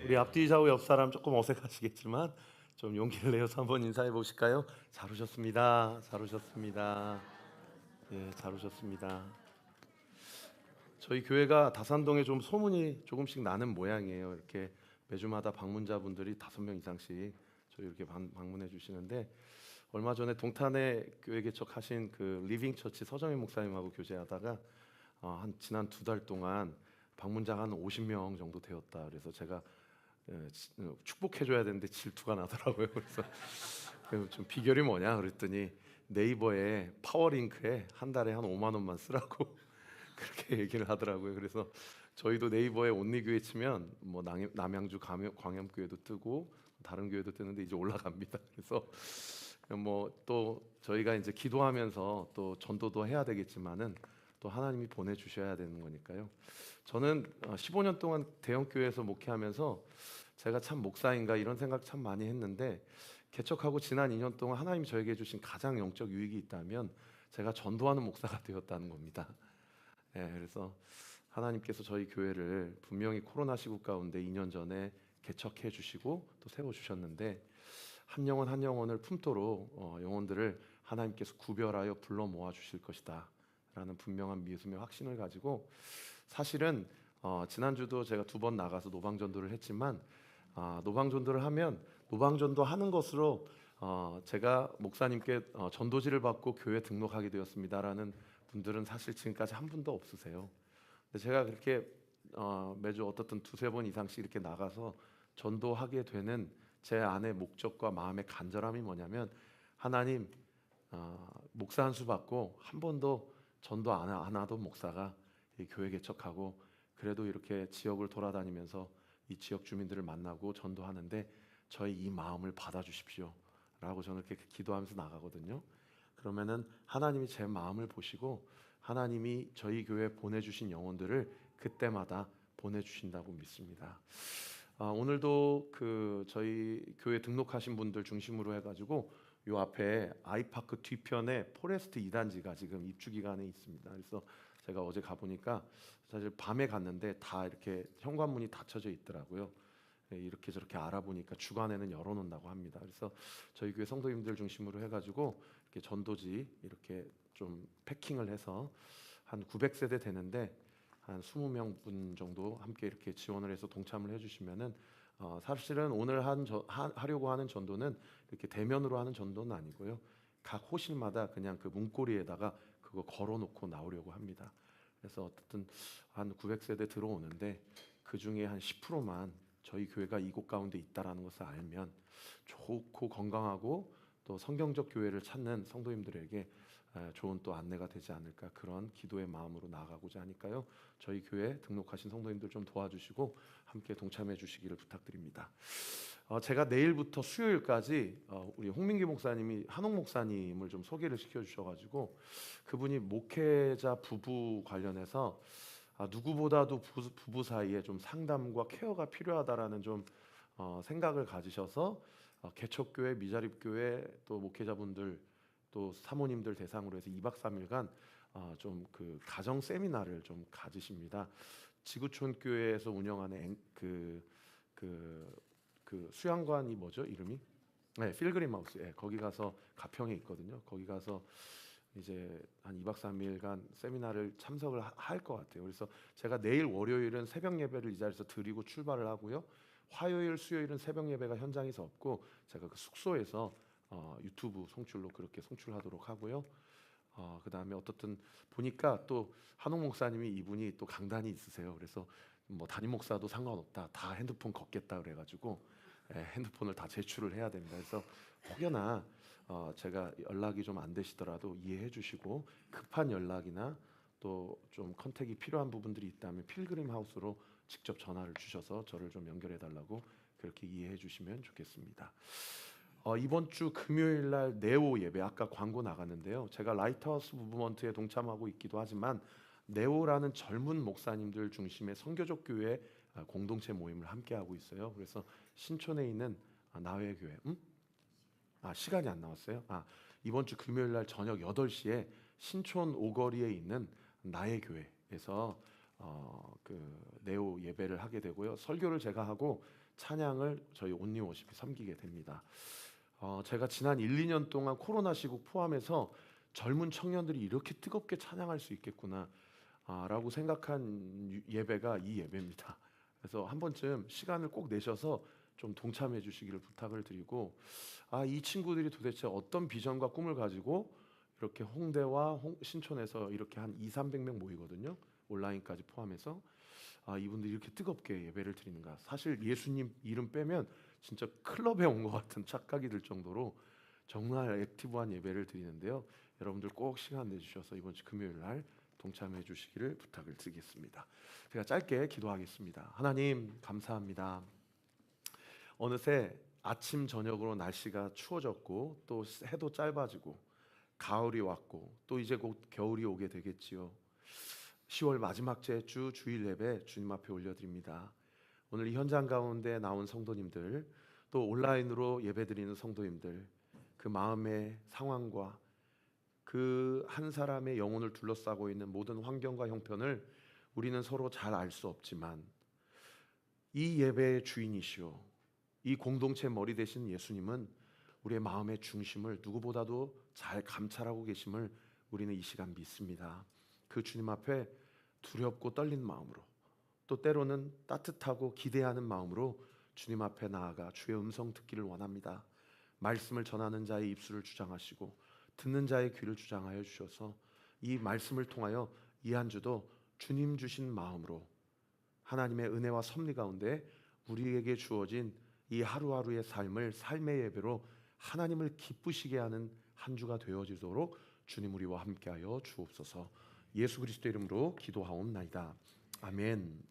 우리 앞뒤 좌우 옆 사람 조금 어색하시겠지만 좀 용기를 내어서 한번 인사해 보실까요? 잘 오셨습니다. 잘 오셨습니다. 예, 잘 오셨습니다. 저희 교회가 다산동에 좀 소문이 조금씩 나는 모양이에요. 이렇게 매주마다 방문자분들이 5명 이상씩 저희 이렇게 방문해 주시는데, 얼마 전에 동탄에 교회 개척하신 그 리빙 처치 서정희 목사님하고 교제하다가 한 지난 2달 동안 방문자가 한 50명 정도 되었다. 그래서 제가 축복해줘야 되는데 질투가 나더라고요. 그래서 좀 비결이 뭐냐 그랬더니 네이버에 파워링크에 한 달에 한 5만 원만 쓰라고 그렇게 얘기를 하더라고요. 그래서 저희도 네이버에 온리교회 치면 뭐 남양주 광염교회도 뜨고 다른 교회도 뜨는데 이제 올라갑니다. 그래서 뭐 또 저희가 이제 기도하면서 또 전도도 해야 되겠지만은 또 하나님이 보내주셔야 되는 거니까요. 저는 15년 동안 대형 교회에서 목회하면서 제가 참 목사인가 이런 생각 참 많이 했는데, 개척하고 지난 2년 동안 하나님이 저에게 주신 가장 영적 유익이 있다면 제가 전도하는 목사가 되었다는 겁니다. 예, 그래서 하나님께서 저희 교회를 분명히 코로나 시국 가운데 2년 전에 개척해 주시고 또 세워 주셨는데, 한 영혼 한 영혼을 품도록 영혼들을 하나님께서 구별하여 불러 모아 주실 것이다 라는 분명한 믿음의 확신을 가지고, 사실은 지난주도 제가 2번 나가서 노방전도를 했지만 노방전도를 하면 노방전도 하는 것으로 제가 목사님께 전도지를 받고 교회 등록하게 되었습니다라는 분들은 사실 지금까지 한 분도 없으세요. 근데 제가 그렇게 매주 어떻든 2-3번 이상씩 이렇게 나가서 전도하게 되는 제 안의 목적과 마음의 간절함이 뭐냐면, 하나님, 목사 한 수 받고 한 번도 전도 안 하던 목사가 이 교회 개척하고 그래도 이렇게 지역을 돌아다니면서 이 지역 주민들을 만나고 전도하는데 저희 이 마음을 받아주십시오 라고 저는 이렇게 기도하면서 나가거든요. 그러면은 하나님이 제 마음을 보시고 하나님이 저희 교회에 보내주신 영혼들을 그때마다 보내주신다고 믿습니다. 오늘도 그 저희 교회 등록하신 분들 중심으로 해가지고 요 앞에 아이파크 뒤편에 포레스트 2단지가 지금 입주 기간에 있습니다. 그래서 제가 어제 가보니까 사실 밤에 갔는데 다 이렇게 현관문이 닫혀져 있더라고요. 이렇게 저렇게 알아보니까 주간에는 열어놓는다고 합니다. 그래서 저희 교회 성도님들 중심으로 해가지고 이렇게 전도지 이렇게 좀 패킹을 해서 한 900세대 되는데 한 20명 분 정도 함께 이렇게 지원을 해서 동참을 해주시면은 사실은 오늘 하려고 하는 전도는 이렇게 대면으로 하는 전도는 아니고요. 각 호실마다 그냥 그 문고리에다가 그거 걸어놓고 나오려고 합니다. 그래서 어쨌든 한 900세대 들어오는데 그 중에 한 10%만 저희 교회가 이곳 가운데 있다라는 것을 알면 좋고 건강하고 또 성경적 교회를 찾는 성도님들에게 좋은 또 안내가 되지 않을까, 그런 기도의 마음으로 나아가고자 하니까요. 저희 교회 등록하신 성도님들 좀 도와주시고 함께 동참해 주시기를 부탁드립니다. 제가 내일부터 수요일까지 우리 홍민기 목사님이 한옥 목사님을 좀 소개를 시켜주셔가지고 그분이 목회자 부부 관련해서 누구보다도 부부 사이에 좀 상담과 케어가 필요하다라는 좀 생각을 가지셔서 개척교회, 미자립교회 또 목회자분들 또 사모님들 대상으로 해서 2박 3일간 좀 그 가정 세미나를 좀 가지십니다. 지구촌 교회에서 운영하는 그 수양관이 뭐죠? 이름이? 네, 필그림 하우스. 예, 거기 가서 가평에 있거든요. 거기 가서 이제 한 2박 3일간 세미나를 참석을 할 것 같아요. 그래서 제가 내일 월요일은 새벽 예배를 이 자리에서 드리고 출발을 하고요. 화요일, 수요일은 새벽 예배가 현장에서 없고 제가 그 숙소에서 유튜브 송출로 그렇게 송출하도록 하고요. 그 다음에 어떻든 보니까 또 한옥 목사님이 이분이 또 강단이 있으세요. 그래서 뭐 담임 목사도 상관없다, 다 핸드폰 걷겠다 그래가지고 핸드폰을 다 제출을 해야 됩니다. 그래서 혹여나 제가 연락이 좀 안 되시더라도 이해해 주시고 급한 연락이나 또 좀 컨택이 필요한 부분들이 있다면 필그림 하우스로 직접 전화를 주셔서 저를 좀 연결해 달라고 그렇게 이해해 주시면 좋겠습니다. 이번 주 금요일 날 네오 예배, 아까 광고 나갔는데요. 제가 라이트하우스 무브먼트에 동참하고 있기도 하지만 네오라는 젊은 목사님들 중심의 선교적 교회 공동체 모임을 함께 하고 있어요. 그래서 신촌에 있는 나회 교회. 시간이 안 나왔어요. 이번 주 금요일 날 저녁 8시에 신촌 오거리에 있는 나의 교회에서 그 네오 예배를 하게 되고요. 설교를 제가 하고 찬양을 저희 온리워십이 섬기게 됩니다. 제가 지난 1, 2년 동안 코로나 시국 포함해서 젊은 청년들이 이렇게 뜨겁게 찬양할 수 있겠구나 라고 생각한 예배가 이 예배입니다. 그래서 한 번쯤 시간을 꼭 내셔서 좀 동참해 주시기를 부탁을 드리고, 이 친구들이 도대체 어떤 비전과 꿈을 가지고 이렇게 홍대와 신촌에서 이렇게 한 2, 300명 모이거든요. 온라인까지 포함해서. 이분들이 이렇게 뜨겁게 예배를 드리는가. 사실 예수님 이름 빼면 진짜 클럽에 온 것 같은 착각이 들 정도로 정말 액티브한 예배를 드리는데요. 여러분들 꼭 시간 내주셔서 이번 주 금요일 날 동참해 주시기를 부탁을 드리겠습니다. 제가 짧게 기도하겠습니다. 하나님 감사합니다. 어느새 아침 저녁으로 날씨가 추워졌고 또 해도 짧아지고 가을이 왔고 또 이제 곧 겨울이 오게 되겠지요. 10월 마지막 주 주일 예배 주님 앞에 올려드립니다. 오늘 이 현장 가운데 나온 성도님들, 또 온라인으로 예배드리는 성도님들, 그 마음의 상황과 그 한 사람의 영혼을 둘러싸고 있는 모든 환경과 형편을 우리는 서로 잘 알 수 없지만 이 예배의 주인이시오, 이 공동체 머리 되신 예수님은 우리의 마음의 중심을 누구보다도 잘 감찰하고 계심을 우리는 이 시간 믿습니다. 그 주님 앞에 두렵고 떨린 마음으로, 또 때로는 따뜻하고 기대하는 마음으로 주님 앞에 나아가 주의 음성 듣기를 원합니다. 말씀을 전하는 자의 입술을 주장하시고 듣는 자의 귀를 주장하여 주셔서 이 말씀을 통하여 이 한 주도 주님 주신 마음으로 하나님의 은혜와 섭리 가운데 우리에게 주어진 이 하루하루의 삶을 삶의 예배로 하나님을 기쁘시게 하는 한 주가 되어지도록 주님 우리와 함께하여 주옵소서. 예수 그리스도 이름으로 기도하옵나이다. 아멘.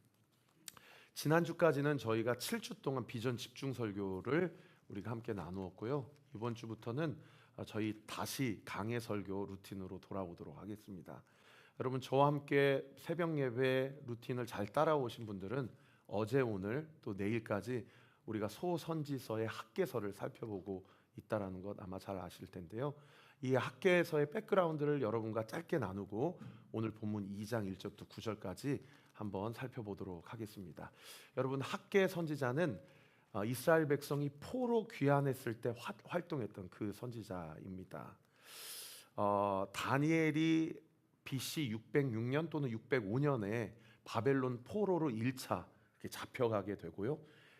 지난주까지는 저희가 7주 동안 비전 집중 설교를 우리가 함께 나누었고요. 이번 주부터는 저희 다시 강해 설교 루틴으로 돌아오도록 하겠습니다. 여러분, 저와 함께 새벽 예배 루틴을 잘 따라오신 분들은 어제 오늘 또 내일까지 우리가 소선지서의 학개서를 살펴보고 있다라는 것 아마 잘 아실 텐데요. 이 학개서의 백그라운드를 여러분과 짧게 나누고 오늘 본문 2장 1절부터 9절까지 한번 살펴보도록 하겠습니다. 여러분, 학개 선지자는 이스라엘 백성이 포로 귀환했을 때 활동했던 그 선지자입니다. 다니엘이 BC 606년 또는 605년에 바벨론 포로로 1차 잡혀가게 되고요.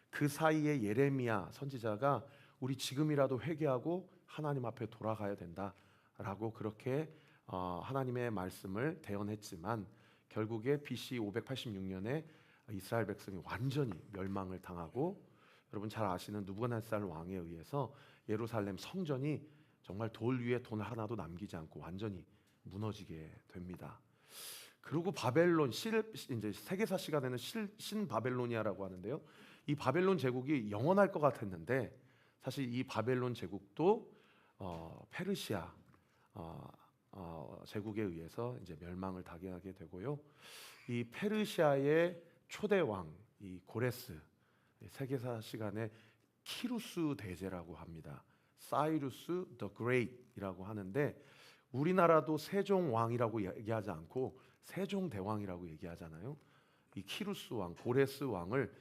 그 사이에 예레미야 선지자가 우리 지금이라도 회개하고 하나님 앞에 돌아가야 된다라고 그렇게 하나님의 말씀을 대언했지만 결국에 BC 586년에 이스라엘 백성이 완전히 멸망을 당하고, 여러분 잘 아시는 느부갓네살 왕에 의해서 예루살렘 성전이 정말 돌 위에 돈 하나도 남기지 않고 완전히 무너지게 됩니다. 그리고 바벨론 이제 세계사 시간에는 신바벨로니아라고 하는데요. 이 바벨론 제국이 영원할 것 같았는데 사실 이 바벨론 제국도 페르시아 제국에 의해서 이제 멸망을 당하게 되고요. 이 페르시아의 초대 왕 이 고레스, 세계사 시간에 키루스 대제라고 합니다. 사이루스 더 그레이트이라고 하는데 우리나라도 세종 왕이라고 얘기하지 않고 세종 대왕이라고 얘기하잖아요. 이 키루스 왕, 고레스 왕을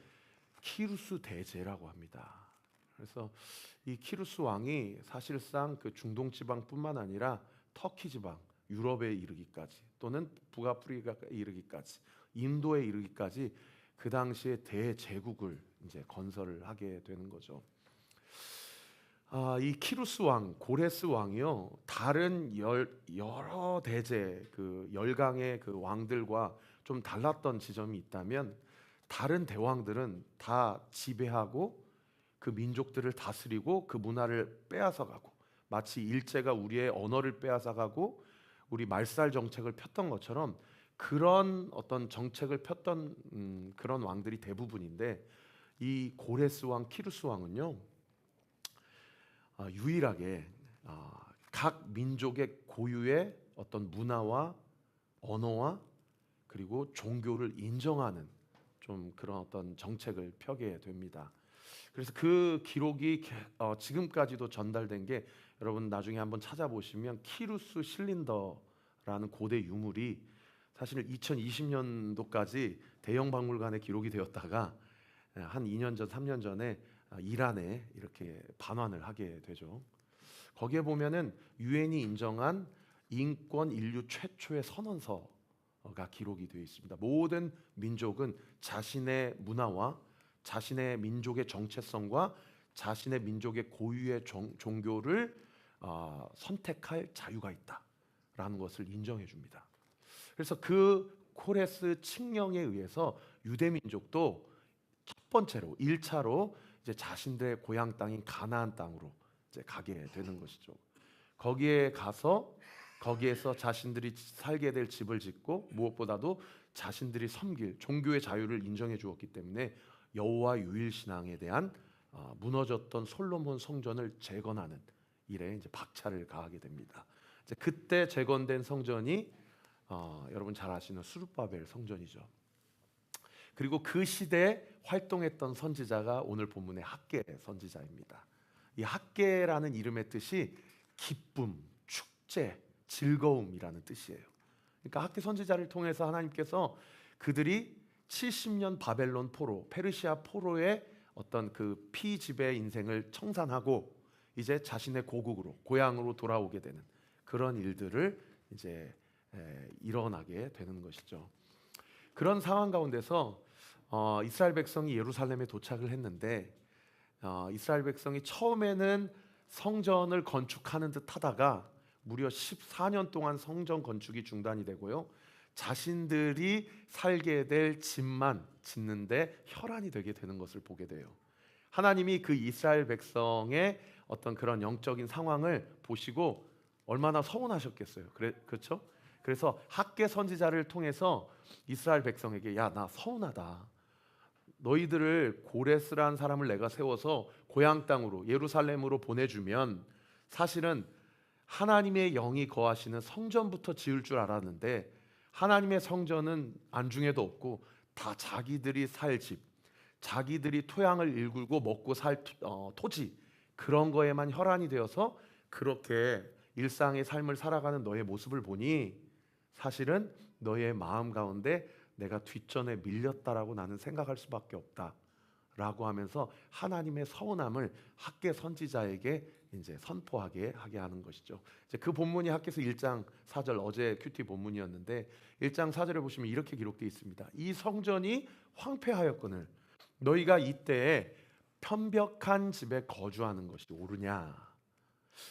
키루스 대제라고 합니다. 그래서 이 키루스 왕이 사실상 그 중동 지방뿐만 아니라 터키 지방, 유럽에 이르기까지 또는 북아프리카에 이르기까지, 인도에 이르기까지 그 당시에 대제국을 이제 건설을 하게 되는 거죠. 이 키루스 왕, 고레스 왕이요, 다른 여러 대제 그 열강의 그 왕들과 좀 달랐던 지점이 있다면 다른 대왕들은 다 지배하고 그 민족들을 다스리고 그 문화를 빼앗아가고 마치 일제가 우리의 언어를 빼앗아가고 우리 말살 정책을 폈던 것처럼 그런 어떤 정책을 폈던 그런 왕들이 대부분인데 이 고레스 왕, 키루스 왕은요 유일하게 각 민족의 고유의 어떤 문화와 언어와 그리고 종교를 인정하는 좀 그런 어떤 정책을 펴게 됩니다. 그래서 그 기록이 지금까지도 전달된 게, 여러분 나중에 한번 찾아보시면 키루스 실린더라는 고대 유물이 사실 2020년도까지 대형 박물관에 기록이 되었다가 한 2년 전, 3년 전에 이란에 이렇게 반환을 하게 되죠. 거기에 보면은 유엔이 인정한 인권 인류 최초의 선언서가 기록이 되어 있습니다. 모든 민족은 자신의 문화와 자신의 민족의 정체성과 자신의 민족의 고유의 종교를 선택할 자유가 있다라는 것을 인정해 줍니다. 그래서 그 코레스 칙령에 의해서 유대 민족도 첫 번째로 1차로 이제 자신들의 고향 땅인 가나안 땅으로 이제 가게 되는 것이죠. 거기에 가서 거기에서 자신들이 살게 될 집을 짓고 무엇보다도 자신들이 섬길 종교의 자유를 인정해 주었기 때문에 여호와 유일 신앙에 대한 무너졌던 솔로몬 성전을 재건하는 일에 이제 박차를 가하게 됩니다. 이제 그때 재건된 성전이 여러분 잘 아시는 스룹바벨 성전이죠. 그리고 그 시대에 활동했던 선지자가 오늘 본문의 학개 선지자입니다. 이 학개라는 이름의 뜻이 기쁨, 축제, 즐거움이라는 뜻이에요. 그러니까 학개 선지자를 통해서 하나님께서 그들이 70년 바벨론 포로, 페르시아 포로의 어떤 그 피지배 인생을 청산하고 이제 자신의 고국으로, 고향으로 돌아오게 되는 그런 일들을 이제 일어나게 되는 것이죠. 그런 상황 가운데서 이스라엘 백성이 예루살렘에 도착을 했는데 이스라엘 백성이 처음에는 성전을 건축하는 듯 하다가 무려 14년 동안 성전 건축이 중단이 되고요. 자신들이 살게 될 집만 짓는데 혈안이 되게 되는 것을 보게 돼요. 하나님이 그 이스라엘 백성의 어떤 그런 영적인 상황을 보시고 얼마나 서운하셨겠어요. 그렇죠? 그래서 학개 선지자를 통해서 이스라엘 백성에게 야, 나 서운하다. 너희들을 고레스라는 사람을 내가 세워서 고향 땅으로 예루살렘으로 보내주면 사실은 하나님의 영이 거하시는 성전부터 지을 줄 알았는데 하나님의 성전은 안중에도 없고 다 자기들이 살 집, 자기들이 토양을 일굴고 먹고 살 토지 그런 거에만 혈안이 되어서 그렇게 일상의 삶을 살아가는 너의 모습을 보니 사실은 너의 마음 가운데 내가 뒷전에 밀렸다라고 나는 생각할 수밖에 없다라고 하면서 하나님의 서운함을 학개 선지자에게 이제 선포하게 하게 하는 것이죠. 이제 그 본문이 학개서 1장 4절 어제 큐티 본문이었는데 1장 4절에 보시면 이렇게 기록되어 있습니다. 이 성전이 황폐하였거늘 너희가 이때에 편벽한 집에 거주하는 것이 옳으냐.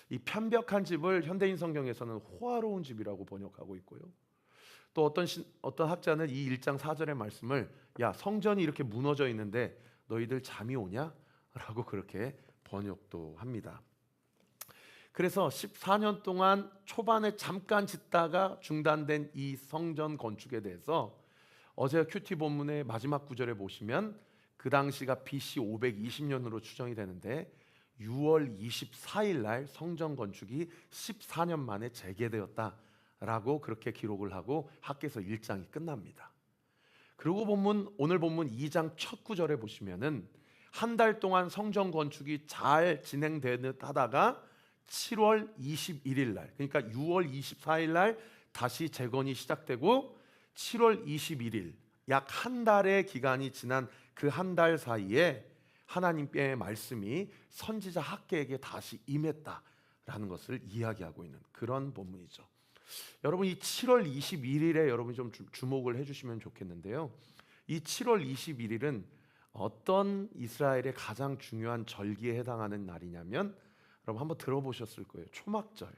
이 편벽한 집을 현대인 성경에서는 호화로운 집이라고 번역하고 있고요. 또 어떤 학자는 이 1장 4절의 말씀을 야 성전이 이렇게 무너져 있는데 너희들 잠이 오냐? 라고 그렇게 번역도 합니다. 그래서 14년 동안 초반에 잠깐 짓다가 중단된 이 성전 건축에 대해서 어제 큐티 본문의 마지막 구절에 보시면 그 당시가 BC 520년으로 추정이 되는데 6월 24일 날 성전 건축이 14년 만에 재개되었다라고 그렇게 기록을 하고 학개서 1장이 끝납니다. 그리고 오늘 본문 2장 첫 구절에 보시면은 한 달 동안 성전 건축이 잘 진행되듯 하다가 7월 21일 날 그러니까 6월 24일 날 다시 재건이 시작되고 7월 21일 약 한 달의 기간이 지난 그 한 달 사이에 하나님의 말씀이 선지자 학개에게 다시 임했다라는 것을 이야기하고 있는 그런 본문이죠. 여러분 이 7월 21일에 여러분이 좀 주목을 해주시면 좋겠는데요. 이 7월 21일은 어떤 이스라엘의 가장 중요한 절기에 해당하는 날이냐면 여러분 한번 들어보셨을 거예요. 초막절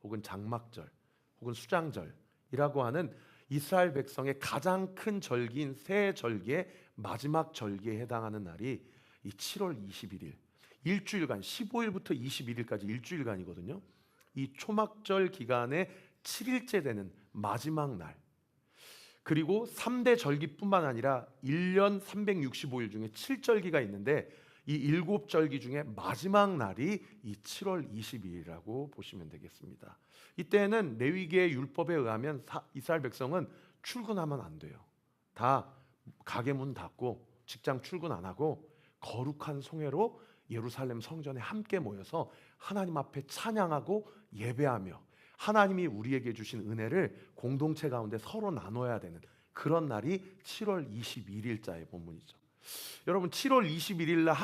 혹은 장막절 혹은 수장절이라고 하는 이스라엘 백성의 가장 큰 절기인 새 절기의 마지막 절기에 해당하는 날이 이 7월 21일 일주일간 15일부터 21일까지 일주일간이거든요. 이 초막절 기간의 7일째 되는 마지막 날 그리고 3대 절기뿐만 아니라 1년 365일 중에 7절기가 있는데 이 7절기 중에 마지막 날이 이 7월 22일이라고 보시면 되겠습니다. 이때는 레위기의 율법에 의하면 이스라엘 백성은 출근하면 안 돼요. 다 가게 문 닫고 직장 출근 안 하고 거룩한 송해로 예루살렘 성전에 함께 모여서 하나님 앞에 찬양하고 예배하며 하나님이 우리에게 주신 은혜를 공동체 가운데 서로 나눠야 되는 그런 날이 7월 21일자의 본문이죠. 여러분 7월 21일 날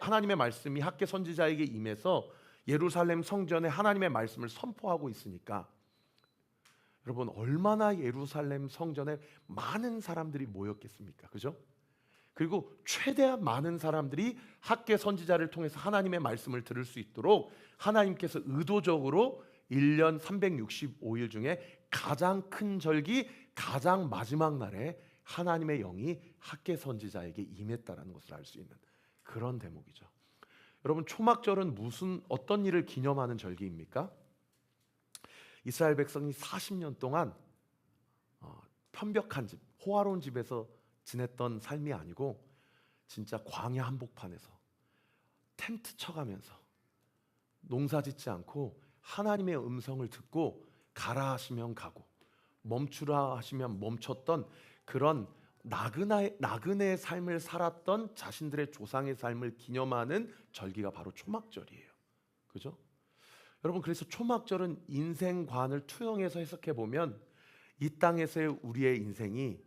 하나님의 말씀이 학계 선지자에게 임해서 예루살렘 성전에 하나님의 말씀을 선포하고 있으니까 여러분 얼마나 예루살렘 성전에 많은 사람들이 모였겠습니까? 그죠? 그리고 최대한 많은 사람들이 학계 선지자를 통해서 하나님의 말씀을 들을 수 있도록 하나님께서 의도적으로 1년 365일 중에 가장 큰 절기, 가장 마지막 날에 하나님의 영이 학계 선지자에게 임했다라는 것을 알 수 있는 그런 대목이죠. 여러분 초막절은 어떤 일을 기념하는 절기입니까? 이스라엘 백성이 40년 동안 편벽한 집, 호화로운 집에서 지냈던 삶이 아니고 진짜 광야 한복판에서 텐트 쳐가면서 농사 짓지 않고 하나님의 음성을 듣고 가라 하시면 가고 멈추라 하시면 멈췄던 그런 나그네의 삶을 살았던 자신들의 조상의 삶을 기념하는 절기가 바로 초막절이에요. 그죠? 여러분 그래서 초막절은 인생관을 투영해서 해석해 보면 이 땅에서의 우리의 인생이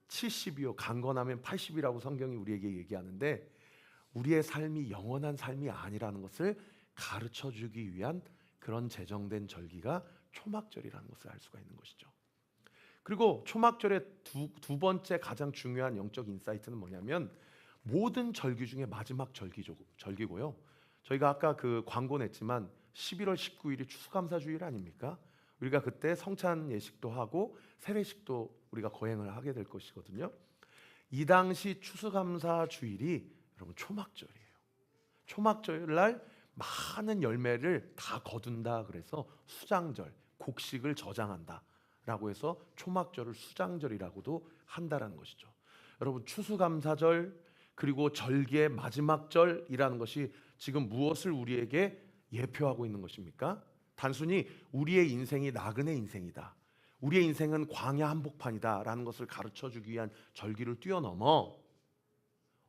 70이요 강건하면 80이라고 성경이 우리에게 얘기하는데 우리의 삶이 영원한 삶이 아니라는 것을 가르쳐 주기 위한 그런 제정된 절기가 초막절이라는 것을 알 수가 있는 것이죠. 그리고 초막절의 두 번째 가장 중요한 영적 인사이트는 뭐냐면 모든 절기 중에 마지막 절기고요. 저희가 아까 그 광고 냈지만 11월 19일이 추수감사주일 아닙니까? 우리가 그때 성찬 예식도 하고 세례식도 우리가 거행을 하게 될 것이거든요. 이 당시 추수감사주일이 여러분 초막절이에요. 초막절 날 많은 열매를 다 거둔다 그래서 수장절, 곡식을 저장한다 라고 해서 초막절을 수장절이라고도 한다라는 것이죠. 여러분 추수감사절 그리고 절기의 마지막 절이라는 것이 지금 무엇을 우리에게 예표하고 있는 것입니까? 단순히 우리의 인생이 나그네 인생이다, 우리의 인생은 광야 한복판이다 라는 것을 가르쳐주기 위한 절기를 뛰어넘어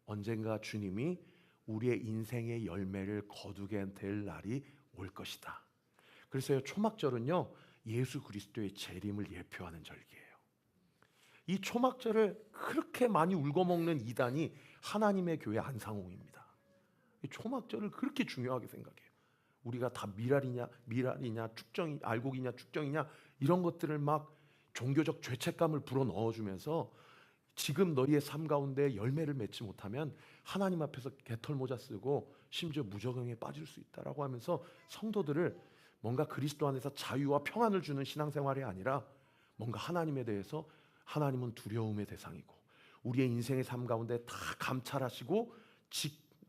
언젠가 주님이 우리의 인생의 열매를 거두게 될 날이 올 것이다. 그래서 초막절은요 예수 그리스도의 재림을 예표하는 절기예요. 이 초막절을 그렇게 많이 울고먹는 이단이 하나님의 교회 안상홍입니다. 이 초막절을 그렇게 중요하게 생각해요. 우리가 다 미랄이냐 축정이 알곡이냐 축정이냐 이런 것들을 막 종교적 죄책감을 불어 넣어주면서 지금 너희의 삶 가운데 열매를 맺지 못하면 하나님 앞에서 개털 모자 쓰고 심지어 무저갱에 빠질 수 있다라고 하면서 성도들을 뭔가 그리스도 안에서 자유와 평안을 주는 신앙생활이 아니라 뭔가 하나님에 대해서 하나님은 두려움의 대상이고 우리의 인생의 삶 가운데 다 감찰하시고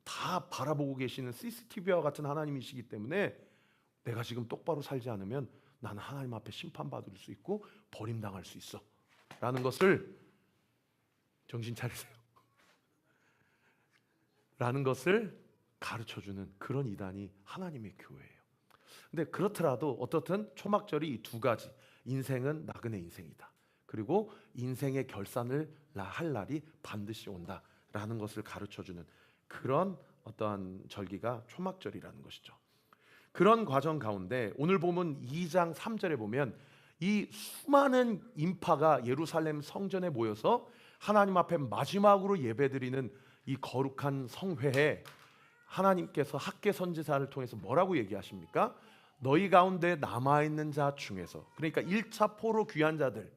다 바라보고 계시는 CCTV와 같은 하나님이시기 때문에 내가 지금 똑바로 살지 않으면 나는 하나님 앞에 심판받을 수 있고 버림당할 수 있어 라는 것을 정신 차리세요 라는 것을 가르쳐주는 그런 이단이 하나님의 교회예요. 근데 그렇더라도 어떻든 초막절이 이 두 가지, 인생은 나그네 인생이다, 그리고 인생의 결산을 할 날이 반드시 온다라는 것을 가르쳐주는 그런 어떠한 절기가 초막절이라는 것이죠. 그런 과정 가운데 오늘 보면 2장 3절에 보면 이 수많은 인파가 예루살렘 성전에 모여서 하나님 앞에 마지막으로 예배드리는 이 거룩한 성회에 하나님께서 학계 선지자를 통해서 뭐라고 얘기하십니까? 너희 가운데 남아있는 자 중에서, 그러니까 1차 포로 귀한 자들,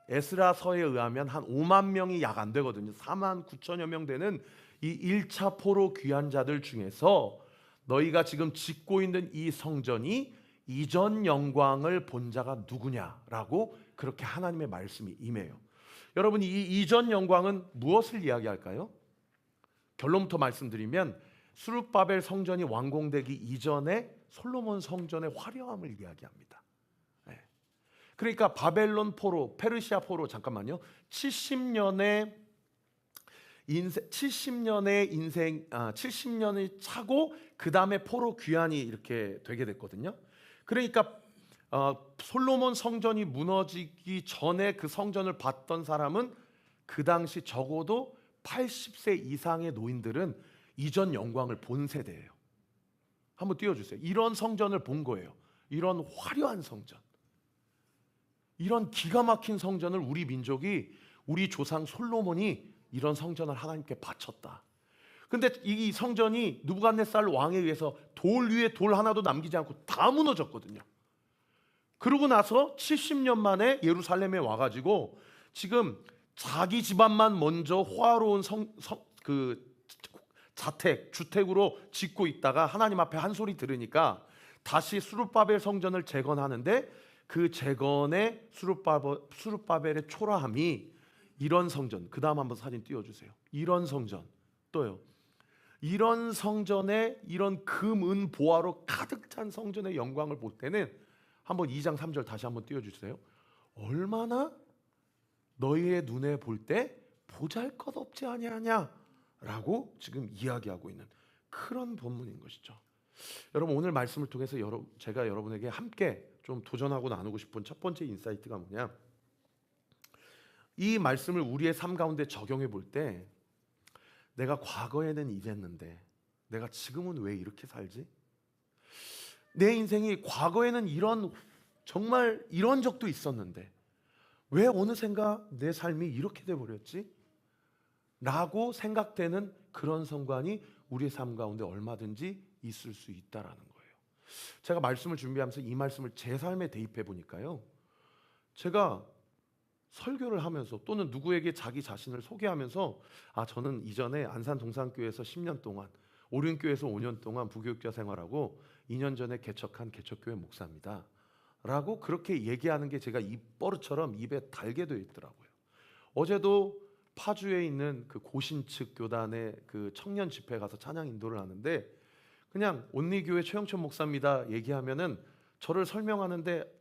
에스라서에 의하면 한 5만 명이 약 안 되거든요. 4만 9천여 명 되는 이 1차 포로 귀한 자들 중에서 너희가 지금 짓고 있는 이 성전이 이전 영광을 본 자가 누구냐라고 그렇게 하나님의 말씀이 임해요. 여러분 이 이전 영광은 무엇을 이야기할까요? 결론부터 말씀드리면 수룹바벨 성전이 완공되기 이전에 솔로몬 성전의 화려함을 이야기합니다. 네. 그러니까 바벨론 포로, 페르시아 포로, 잠깐만요. 70년의 인생 70년이 차고 그 다음에 포로 귀환이 이렇게 되게 됐거든요. 그러니까 솔로몬 성전이 무너지기 전에 그 성전을 봤던 사람은 그 당시 적어도 80세 이상의 노인들은 이전 영광을 본 세대예요. 한번 띄워주세요. 이런 성전을 본 거예요. 이런 화려한 성전, 이런 기가 막힌 성전을 우리 민족이, 우리 조상 솔로몬이 이런 성전을 하나님께 바쳤다. 근데 이 성전이 느부갓네살 왕에 의해서 돌 위에 돌 하나도 남기지 않고 다 무너졌거든요. 그러고 나서 70년 만에 예루살렘에 와가지고 지금 자기 집안만 먼저 호화로운 주택으로 짓고 있다가 하나님 앞에 한 소리 들으니까 다시 수룹바벨 성전을 재건하는데, 그 재건의 수룹바벨의 초라함이 이런 성전, 그 다음 한번 사진 띄워주세요. 이런 성전, 또요. 이런 성전에 이런 금, 은, 보화로 가득 찬 성전의 영광을 볼 때는 한번 2장 3절 다시 한번 띄워주세요. 얼마나 너희의 눈에 볼 때 보잘것없지 아니하냐라고 지금 이야기하고 있는 그런 본문인 것이죠. 여러분, 오늘 말씀을 통해서 제가 여러분에게 함께 좀 도전하고 나누고 싶은 첫 번째 인사이트가 뭐냐, 이 말씀을 우리의 삶 가운데 적용해 볼 때 내가 과거에는 이랬는데 내가 지금은 왜 이렇게 살지? 내 인생이 과거에는 정말 이런 적도 있었는데 왜 어느샌가 내 삶이 이렇게 돼버렸지? 라고 생각되는 그런 순간이 우리의 삶 가운데 얼마든지 있을 수 있다라는 거예요. 제가 말씀을 준비하면서 이 말씀을 제 삶에 대입해 보니까요, 제가 설교를 하면서 또는 누구에게 자기 자신을 소개하면서 저는 이전에 안산 동산교회에서 10년 동안, 오륜교회에서 5년 동안 부교육자 생활하고 2년 전에 개척한 개척교회 목사입니다 라고 그렇게 얘기하는 게 제가 입버릇처럼 입에 달게 되어 있더라고요. 어제도 파주에 있는 그 고신측 교단의 그 청년 집회에 가서 찬양 인도를 하는데, 그냥 온리교회 최영천 목사입니다 얘기하면은 저를 설명하는데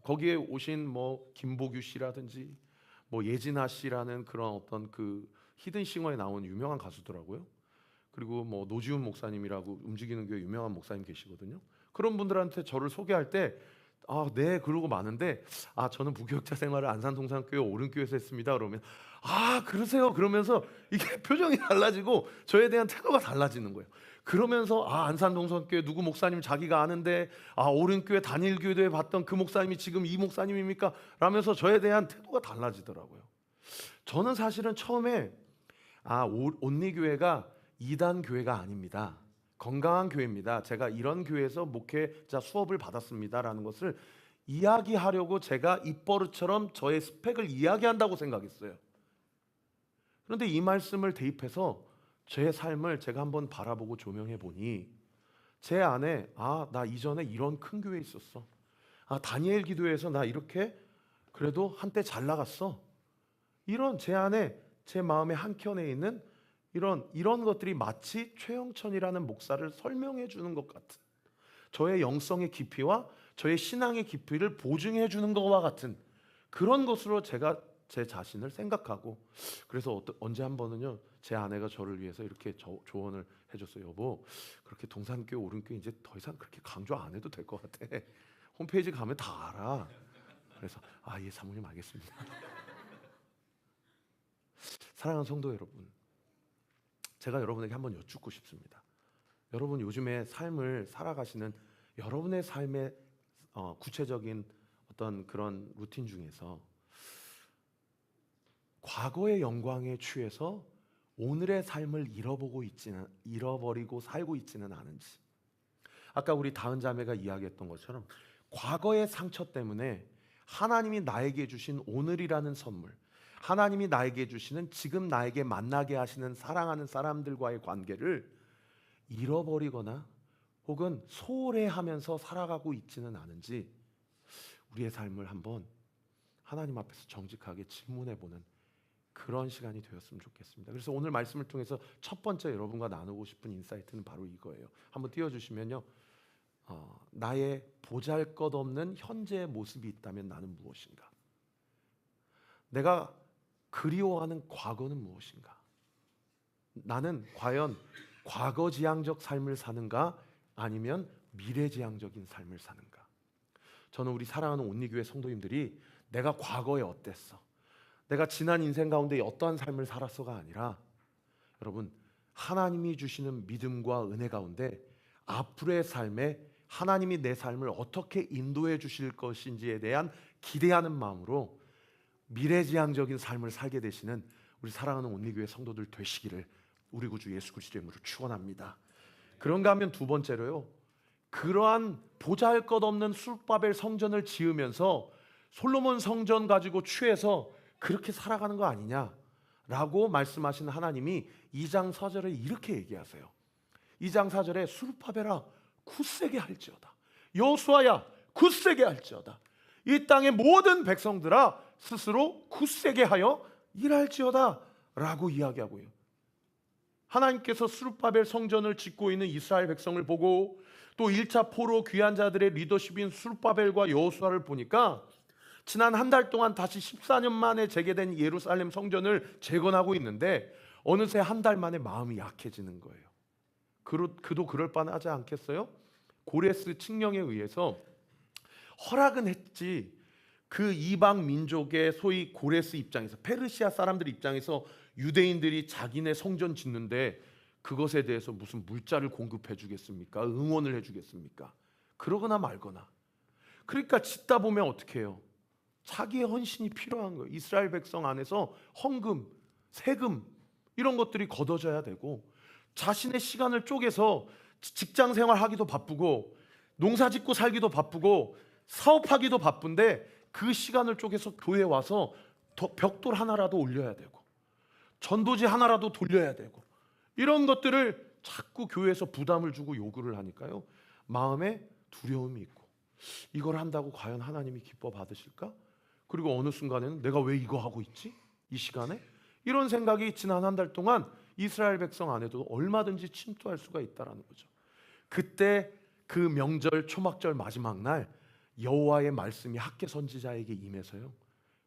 거기에 오신 뭐 김보규 씨라든지 뭐 예진아 씨라는 그런 어떤 그 히든싱어에 나온 유명한 가수더라고요. 그리고 뭐 노지훈 목사님이라고 움직이는 교회 유명한 목사님 계시거든요. 그런 분들한테 저를 소개할 때 네, 그러고 많은데 저는 부교육자 생활을 안산동산교회 오른교회에서 했습니다 그러면 그러세요? 그러면서 이게 표정이 달라지고 저에 대한 태도가 달라지는 거예요. 그러면서 안산동산교회 누구 목사님 자기가 아는데 오른교회 단일교회에 봤던 그 목사님이 지금 이 목사님입니까? 라면서 저에 대한 태도가 달라지더라고요. 저는 사실은 처음에 온리교회가 이단 교회가 아닙니다, 건강한 교회입니다, 제가 이런 교회에서 목회자 수업을 받았습니다라는 것을 이야기하려고 제가 입버릇처럼 저의 스펙을 이야기한다고 생각했어요. 그런데 이 말씀을 대입해서 제 삶을 제가 한번 바라보고 조명해 보니 제 안에 나 이전에 이런 큰 교회에 있었어, 다니엘 기도회에서 나 이렇게 그래도 한때 잘 나갔어, 이런 제 안에 제 마음의 한켠에 있는 이런 것들이 마치 최영천이라는 목사를 설명해 주는 것 같은, 저의 영성의 깊이와 저의 신앙의 깊이를 보증해 주는 것과 같은 그런 것으로 제가 제 자신을 생각하고, 그래서 언제 한 번은요 제 아내가 저를 위해서 이렇게 조언을 해줬어요. 여보, 그렇게 동산교회 오른교회 이제 더 이상 그렇게 강조 안 해도 될 것 같아, 홈페이지 가면 다 알아. 그래서 예 사모님 알겠습니다. 사랑하는 성도 여러분, 제가 여러분에게 한번 여쭙고 싶습니다. 여러분 요즘에 삶을 살아가시는 여러분의 삶의 구체적인 어떤 그런 루틴 중에서 과거의 영광에 취해서 오늘의 삶을 잃어버리고 살고 있지는 않은지, 아까 우리 다은 자매가 이야기했던 것처럼 과거의 상처 때문에 하나님이 나에게 주신 오늘이라는 선물, 하나님이 나에게 주시는 지금 나에게 만나게 하시는 사랑하는 사람들과의 관계를 잃어버리거나 혹은 소홀해하면서 살아가고 있지는 않은지 우리의 삶을 한번 하나님 앞에서 정직하게 질문해보는 그런 시간이 되었으면 좋겠습니다. 그래서 오늘 말씀을 통해서 첫 번째 여러분과 나누고 싶은 인사이트는 바로 이거예요. 한번 띄워주시면요, 나의 보잘것없는 현재의 모습이 있다면 나는 무엇인가? 내가 그리워하는 과거는 무엇인가? 나는 과연 과거지향적 삶을 사는가 아니면 미래지향적인 삶을 사는가? 저는 우리 사랑하는 온리교회 성도님들이 내가 과거에 어땠어, 내가 지난 인생 가운데 어떠한 삶을 살았어가 아니라, 여러분 하나님이 주시는 믿음과 은혜 가운데 앞으로의 삶에 하나님이 내 삶을 어떻게 인도해 주실 것인지에 대한 기대하는 마음으로 미래지향적인 삶을 살게 되시는 우리 사랑하는 온리교회 성도들 되시기를 우리 구주 예수 그리스도의 이름으로 축원합니다. 그런가 하면 두 번째로요, 그러한 보잘것없는 수룹바벨 성전을 지으면서 솔로몬 성전 가지고 취해서 그렇게 살아가는 거 아니냐라고 말씀하시는 하나님이 2장 4절에 이렇게 얘기하세요. 2장 4절에 수룹바벨아 굳세게 할지어다, 여호수아야 굳세게 할지어다, 이 땅의 모든 백성들아 스스로 굳세게 하여 일할지어다 라고 이야기하고요. 하나님께서 수룹바벨 성전을 짓고 있는 이스라엘 백성을 보고 또 1차 포로 귀한 자들의 리더십인 수룹바벨과 여호수아를 보니까 지난 한 달 동안 다시 14년 만에 재개된 예루살렘 성전을 재건하고 있는데 어느새 한 달 만에 마음이 약해지는 거예요. 그도 그럴 뻔하지 않겠어요? 고레스 칙령에 의해서 허락은 했지, 그 이방 민족의 소위 고레스 입장에서, 페르시아 사람들 입장에서 유대인들이 자기네 성전 짓는데 그것에 대해서 무슨 물자를 공급해 주겠습니까? 응원을 해 주겠습니까? 그러거나 말거나. 그러니까 짓다 보면 어떻게 해요? 자기의 헌신이 필요한 거예요. 이스라엘 백성 안에서 헌금, 세금 이런 것들이 걷어져야 되고, 자신의 시간을 쪼개서 직장 생활하기도 바쁘고 농사 짓고 살기도 바쁘고 사업하기도 바쁜데 그 시간을 쪼개서 교회에 와서 벽돌 하나라도 올려야 되고 전도지 하나라도 돌려야 되고, 이런 것들을 자꾸 교회에서 부담을 주고 요구를 하니까요, 마음에 두려움이 있고, 이걸 한다고 과연 하나님이 기뻐 받으실까? 그리고 어느 순간에는 내가 왜 이거 하고 있지? 이 시간에? 이런 생각이 지난 한 달 동안 이스라엘 백성 안에도 얼마든지 침투할 수가 있다는 거죠. 그때 그 명절 초막절 마지막 날 여호와의 말씀이 학개 선지자에게 임해서요,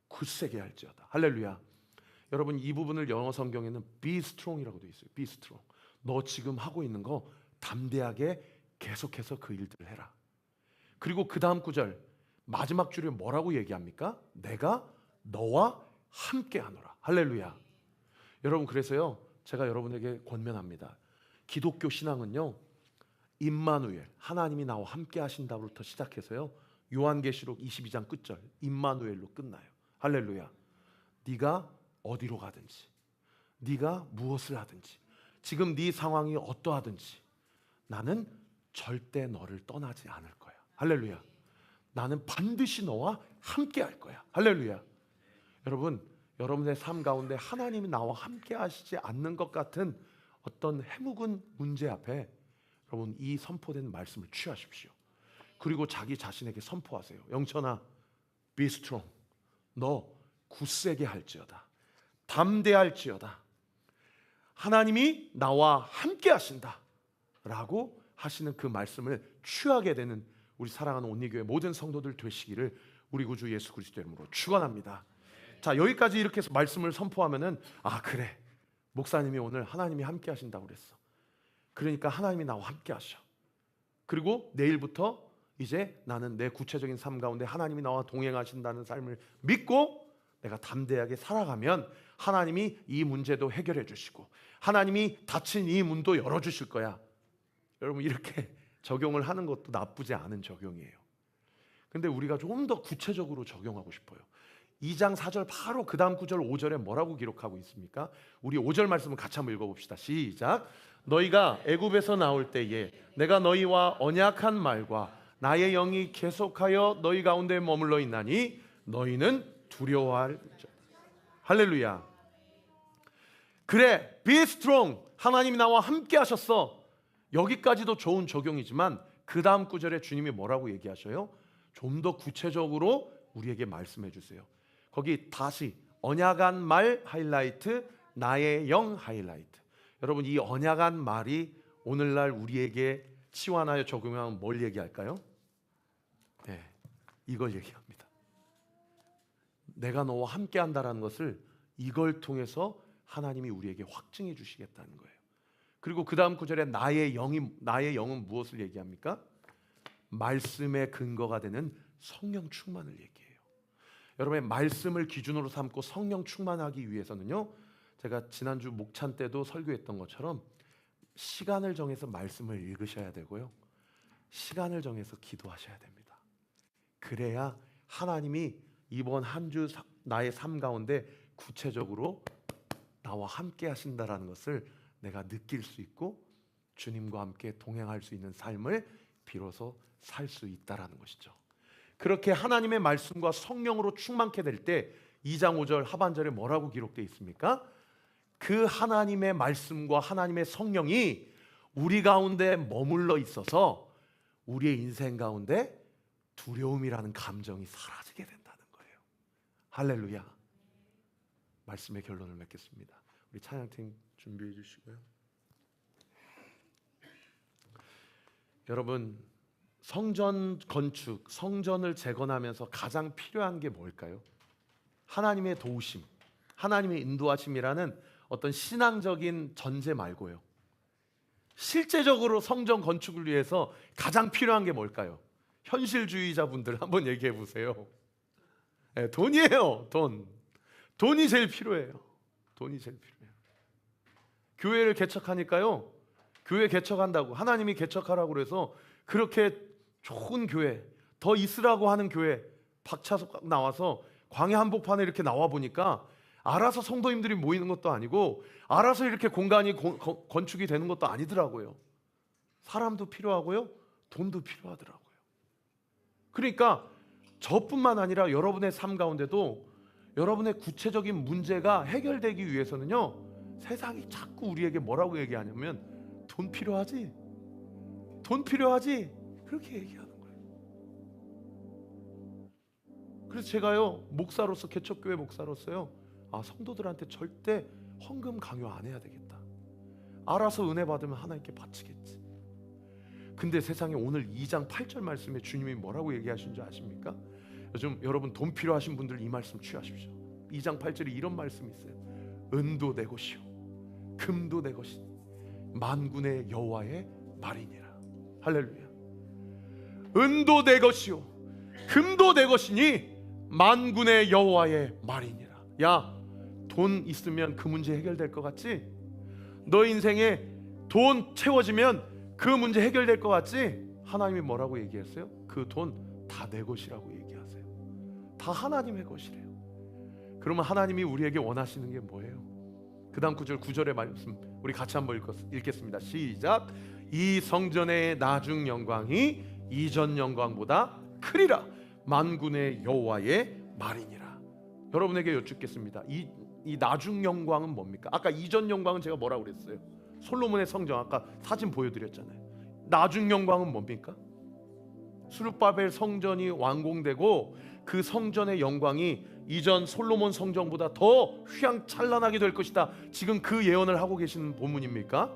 굳세게 할지어다. 할렐루야. 여러분, 이 부분을 영어 성경에는 be strong이라고 되어 있어요. be strong. 너 지금 하고 있는 거 담대하게 계속해서 그 일들을 해라. 그리고 그 다음 구절 마지막 줄에 뭐라고 얘기합니까? 내가 너와 함께 하노라. 할렐루야. 여러분, 그래서요 제가 여러분에게 권면합니다. 기독교 신앙은요, 임마누엘, 하나님이 나와 함께 하신다부터 시작해서요, 요한계시록 22장 끝절 임마누엘로 끝나요. 할렐루야. 네가 어디로 가든지, 네가 무엇을 하든지, 지금 네 상황이 어떠하든지 나는 절대 너를 떠나지 않을 거야. 할렐루야. 나는 반드시 너와 함께 할 거야. 할렐루야. 여러분, 여러분의 삶 가운데 하나님이 나와 함께 하시지 않는 것 같은 어떤 해묵은 문제 앞에 여러분 이 선포된 말씀을 취하십시오. 그리고 자기 자신에게 선포하세요. 영천아, be strong. 너 굳세게 할지어다. 담대할지어다. 하나님이 나와 함께 하신다 라고 하시는 그 말씀을 취하게 되는 우리 사랑하는 온리교회 모든 성도들 되시기를 우리 구주 예수 그리스도의 이름으로 축원합니다. 자, 여기까지 이렇게 해서 말씀을 선포하면은, 아 그래, 목사님이 오늘 하나님이 함께 하신다고 그랬어. 그러니까 하나님이 나와 함께 하셔. 그리고 내일부터 이제 나는 내 구체적인 삶 가운데 하나님이 나와 동행하신다는 삶을 믿고 내가 담대하게 살아가면 하나님이 이 문제도 해결해 주시고 하나님이 닫힌 이 문도 열어주실 거야. 여러분, 이렇게 적용을 하는 것도 나쁘지 않은 적용이에요. 근데 우리가 좀 더 구체적으로 적용하고 싶어요. 2장 4절 바로 그 다음 9절 5절에 뭐라고 기록하고 있습니까? 우리 5절 말씀을 같이 한번 읽어봅시다. 시작. 너희가 애굽에서 나올 때에 내가 너희와 언약한 말과 나의 영이 계속하여 너희 가운데 머물러 있나니 너희는 두려워할 자. 할렐루야. 그래, be strong. 하나님이 나와 함께 하셨어. 여기까지도 좋은 적용이지만 그 다음 구절에 주님이 뭐라고 얘기하셔요? 좀 더 구체적으로 우리에게 말씀해 주세요. 거기 다시 언약한 말 하이라이트, 나의 영 하이라이트. 여러분, 이 언약한 말이 오늘날 우리에게 치환하여 적용하면 뭘 얘기할까요? 네, 이걸 얘기합니다. 내가 너와 함께 한다는 것을 이걸 통해서 하나님이 우리에게 확증해 주시겠다는 거예요. 그리고 그 다음 구절에 나의 영은 무엇을 얘기합니까? 말씀의 근거가 되는 성령 충만을 얘기해요. 여러분의 말씀을 기준으로 삼고 성령 충만하기 위해서는요, 제가 지난주 목찬 때도 설교했던 것처럼 시간을 정해서 말씀을 읽으셔야 되고요, 시간을 정해서 기도하셔야 됩니다. 그래야 하나님이 이번 한 주 나의 삶 가운데 구체적으로 나와 함께 하신다라는 것을 내가 느낄 수 있고 주님과 함께 동행할 수 있는 삶을 비로소 살 수 있다라는 것이죠. 그렇게 하나님의 말씀과 성령으로 충만케 될 때 2장 5절 하반절에 뭐라고 기록되어 있습니까? 그 하나님의 말씀과 하나님의 성령이 우리 가운데 머물러 있어서 우리의 인생 가운데 두려움이라는 감정이 사라지게 된다는 거예요. 할렐루야. 말씀의 결론을 맺겠습니다. 우리 찬양팀 준비해 주시고요. 여러분, 성전 건축, 성전을 재건하면서 가장 필요한 게 뭘까요? 하나님의 도우심, 하나님의 인도하심이라는 어떤 신앙적인 전제 말고요. 실제적으로 성전 건축을 위해서 가장 필요한 게 뭘까요? 현실주의자분들 한번 얘기해 보세요. 네, 돈이에요. 돈이 제일 필요해요. 돈이 제일 필요해요. 교회를 개척하니까요, 교회 개척한다고 하나님이 개척하라고 그래서 그렇게 좋은 교회, 더 있으라고 하는 교회 박차석 나와서 광야 한복판에 이렇게 나와 보니까 알아서 성도님들이 모이는 것도 아니고 알아서 이렇게 공간이 건축이 되는 것도 아니더라고요. 사람도 필요하고요, 돈도 필요하더라고요. 그러니까 저뿐만 아니라 여러분의 삶 가운데도 여러분의 구체적인 문제가 해결되기 위해서는요, 세상이 자꾸 우리에게 뭐라고 얘기하냐면 돈 필요하지? 돈 필요하지? 그렇게 얘기하는 거예요. 그래서 제가요, 목사로서, 개척교회 목사로서요, 성도들한테 절대 헌금 강요 안 해야 되겠다. 알아서 은혜 받으면 하나님께 바치겠지. 근데 세상에 오늘 2장 8절 말씀에 주님이 뭐라고 얘기하신 줄 아십니까? 요즘 여러분 돈 필요하신 분들 이 말씀 취하십시오. 2장 8절에 이런 말씀이 있어요. 은도 내 것이요 금도 내 것이니 만군의 여호와의 말이니라. 할렐루야. 은도 내 것이요 금도 내 것이니 만군의 여호와의 말이니라. 야, 돈 있으면 그 문제 해결될 것 같지? 너 인생에 돈 채워지면 그 문제 해결될 것 같지? 하나님이 뭐라고 얘기했어요? 그 돈 다 내 것이라고 얘기하세요. 다 하나님의 것이래요. 그러면 하나님이 우리에게 원하시는 게 뭐예요? 그 다음 9절의 말씀 우리 같이 한번 읽겠습니다. 시작. 이 성전의 나중 영광이 이전 영광보다 크리라. 만군의 여호와의 말이니라. 여러분에게 여쭙겠습니다. 이 나중 영광은 뭡니까? 아까 이전 영광은 제가 뭐라고 그랬어요? 솔로몬의 성전, 아까 사진 보여드렸잖아요. 나중 영광은 뭡니까? 스룹바벨 성전이 완공되고 그 성전의 영광이 이전 솔로몬 성전보다 더 휘황찬란하게 될 것이다. 지금 그 예언을 하고 계시는 본문입니까?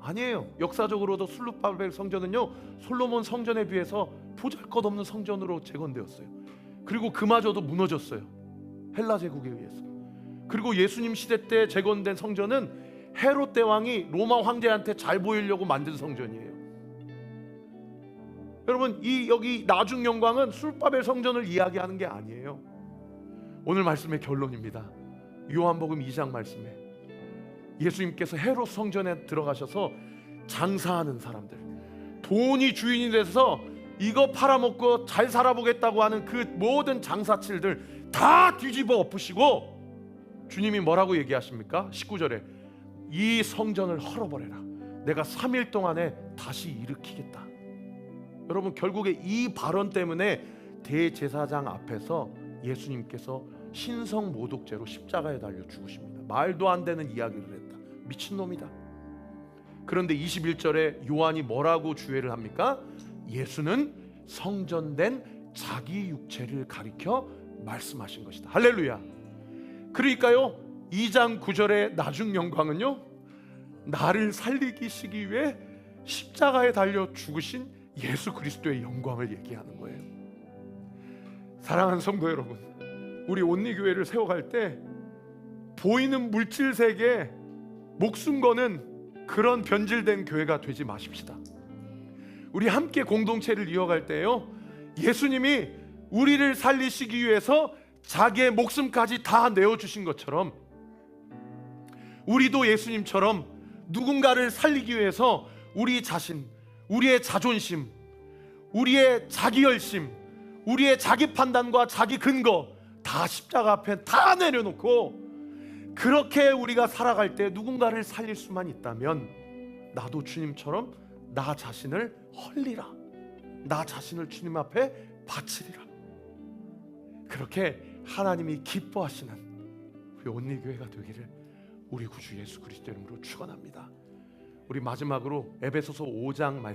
아니에요. 역사적으로도 스룹바벨 성전은요, 솔로몬 성전에 비해서 보잘것없는 성전으로 재건되었어요. 그리고 그마저도 무너졌어요. 헬라 제국에 의해서. 그리고 예수님 시대 때 재건된 성전은 헤롯 대왕이 로마 황제한테 잘 보이려고 만든 성전이에요. 여러분, 여기 나중 영광은 스룹바벨 성전을 이야기하는 게 아니에요. 오늘 말씀의 결론입니다. 요한복음 2장 말씀에 예수님께서 헤롯 성전에 들어가셔서 장사하는 사람들, 돈이 주인이 돼서 이거 팔아먹고 잘 살아보겠다고 하는 그 모든 장사칠들 다 뒤집어 엎으시고 주님이 뭐라고 얘기하십니까? 19절에 이 성전을 헐어버려라. 내가 3일 동안에 다시 일으키겠다. 여러분, 결국에 이 발언 때문에 대제사장 앞에서 예수님께서 신성 모독죄로 십자가에 달려 죽으십니다. 말도 안 되는 이야기를 했다. 미친놈이다. 그런데 21절에 요한이 뭐라고 주의를 합니까? 예수는 성전된 자기 육체를 가리켜 말씀하신 것이다. 할렐루야. 그러니까요, 2장 9절의 나중 영광은요, 나를 살리시기 위해 십자가에 달려 죽으신 예수 그리스도의 영광을 얘기하는 거예요. 사랑하는 성도 여러분, 우리 온리교회를 세워갈 때 보이는 물질 세계에 목숨 거는 그런 변질된 교회가 되지 마십시다. 우리 함께 공동체를 이어갈 때요, 예수님이 우리를 살리시기 위해서 자기의 목숨까지 다 내어주신 것처럼 우리도 예수님처럼 누군가를 살리기 위해서 우리 자신, 우리의 자존심, 우리의 자기 열심, 우리의 자기 판단과 자기 근거 다 십자가 앞에 다 내려놓고 그렇게 우리가 살아갈 때 누군가를 살릴 수만 있다면 나도 주님처럼 나 자신을 헐리라, 나 자신을 주님 앞에 바치리라. 그렇게 하나님이 기뻐하시는 우리 온리교회가 되기를 우리 구주 예수 그리스도 이름으로 축원합니다. 우리 마지막으로 에베소서 5장 말씀